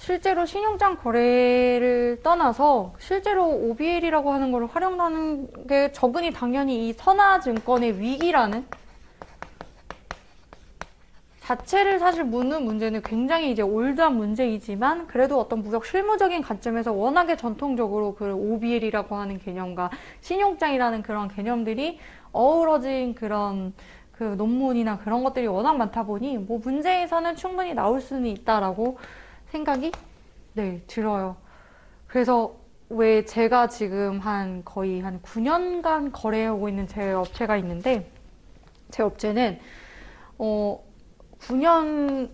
실제로 신용장 거래를 떠나서 실제로 OBL이라고 하는 걸 활용하는 게 적은이 당연히 이 선화증권의 위기라는 자체를 사실 묻는 문제는 굉장히 이제 올드한 문제이지만 그래도 어떤 무역 실무적인 관점에서 워낙에 전통적으로 그 OBL이라고 하는 개념과 신용장이라는 그런 개념들이 어우러진 그런 그 논문이나 그런 것들이 워낙 많다 보니 뭐 문제에서는 충분히 나올 수는 있다라고 생각이 들어요. 그래서 왜 제가 지금 거의 한 9년간 거래하고 있는 제 업체가 있는데 제 업체는 9년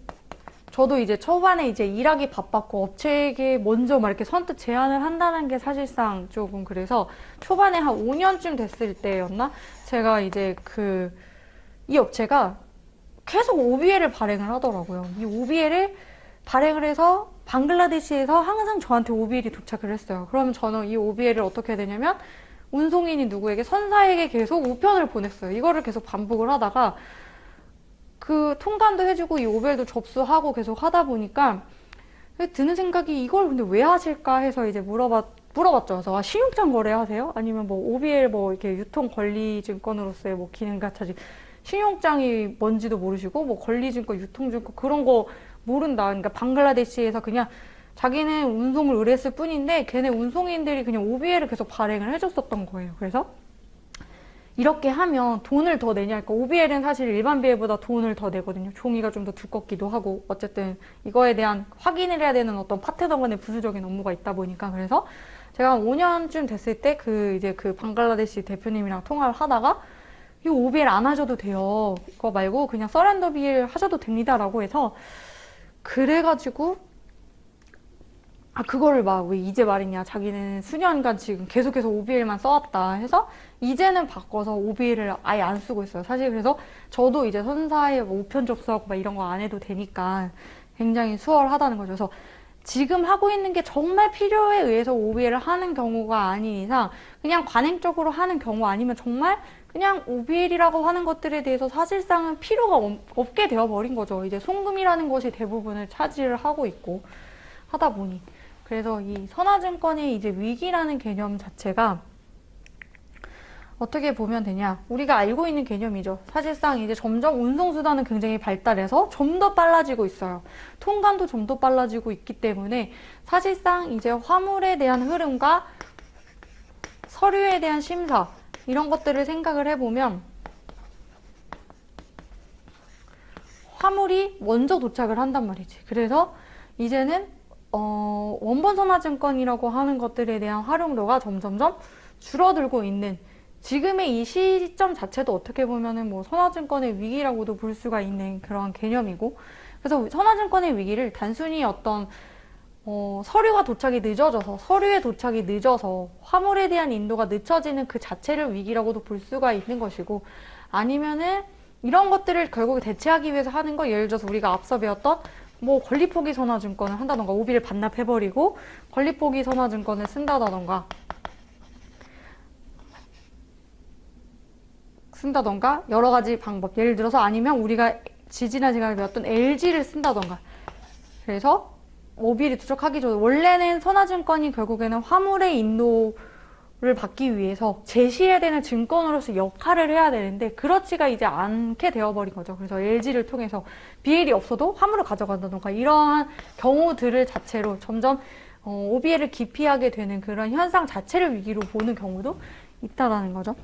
저도 이제 초반에 이제 일하기 바빴고 업체에게 먼저 막 이렇게 선뜻 제안을 한다는 게 사실상 조금 그래서 초반에 한 5년쯤 됐을 때였나? 제가 이제 이 업체가 계속 OBL을 발행을 하더라고요. 이 OBL을 발행을 해서 방글라데시에서 항상 저한테 OBL이 도착을 했어요. 그러면 저는 이 OBL을 어떻게 해야 되냐면 운송인이 누구에게 선사에게 계속 우편을 보냈어요. 이거를 계속 반복을 하다가 그 통관도 해주고 이 OBL도 접수하고 계속 하다 보니까 드는 생각이 이걸 근데 왜 하실까 해서 이제 물어봤죠. 그래서 신용장 거래하세요? 아니면 뭐 OBL 뭐 이렇게 유통 권리 증권으로서의 뭐 기능 같이 신용장이 뭔지도 모르시고 뭐 권리 증권, 유통 증권 그런 거 모른다. 그러니까 방글라데시에서 그냥 자기는 운송을 의뢰했을 뿐인데 걔네 운송인들이 그냥 OBL을 계속 발행을 해줬었던 거예요. 그래서 이렇게 하면 돈을 더 내냐 할까? OBL은 사실 일반 비엘보다 돈을 더 내거든요. 종이가 좀 더 두껍기도 하고 어쨌든 이거에 대한 확인을 해야 되는 어떤 파트너 간의 부수적인 업무가 있다 보니까 그래서 제가 한 5년쯤 됐을 때 이제 그 방글라데시 대표님이랑 통화를 하다가 이 OBL 안 하셔도 돼요. 그거 말고 그냥 서렌더 비엘 하셔도 됩니다라고 해서 그래가지고 그거를 막 왜 이제 말이냐 자기는 수년간 지금 계속해서 OBL만 써왔다 해서 이제는 바꿔서 OBL을 아예 안 쓰고 있어요. 사실 그래서 저도 이제 선사에 뭐 우편 접수하고 막 이런 거 안 해도 되니까 굉장히 수월하다는 거죠. 그래서 지금 하고 있는 게 정말 필요에 의해서 OBL을 하는 경우가 아닌 이상 그냥 관행적으로 하는 경우 아니면 정말 그냥 OBL이라고 하는 것들에 대해서 사실상은 필요가 없게 되어버린 거죠. 이제 송금이라는 것이 대부분을 차지를 하고 있고 하다 보니 그래서 이 선화증권의 이제 위기라는 개념 자체가 어떻게 보면 되냐 우리가 알고 있는 개념이죠. 사실상 이제 점점 운송수단은 굉장히 발달해서 좀 더 빨라지고 있어요. 통관도 좀 더 빨라지고 있기 때문에 사실상 이제 화물에 대한 흐름과 서류에 대한 심사 이런 것들을 생각을 해보면 화물이 먼저 도착을 한단 말이지. 그래서 이제는 원본 선화증권이라고 하는 것들에 대한 활용도가 점점점 줄어들고 있는 지금의 이 시점 자체도 어떻게 보면은 뭐 선화증권의 위기라고도 볼 수가 있는 그런 개념이고 그래서 선화증권의 위기를 단순히 어떤 서류가 도착이 늦어져서 서류의 도착이 늦어서 화물에 대한 인도가 늦춰지는 그 자체를 위기라고도 볼 수가 있는 것이고 아니면은 이런 것들을 결국에 대체하기 위해서 하는 거 예를 들어서 우리가 앞서 배웠던 뭐 권리포기 선화증권을 한다던가 OB를 반납해버리고 권리포기 선화증권을 쓴다던가 여러 가지 방법 예를 들어서 아니면 우리가 지난 시간에 배웠던 LG를 쓴다던가 그래서 OBL이 도착하기 전에 원래는 선화증권이 결국에는 화물의 인도를 받기 위해서 제시해야 되는 증권으로서 역할을 해야 되는데 그렇지가 이제 않게 되어버린 거죠. 그래서 LG를 통해서 BL이 없어도 화물을 가져간다던가 이러한 경우들을 자체로 점점 OBL을 기피하게 되는 그런 현상 자체를 위기로 보는 경우도 있다라는 거죠.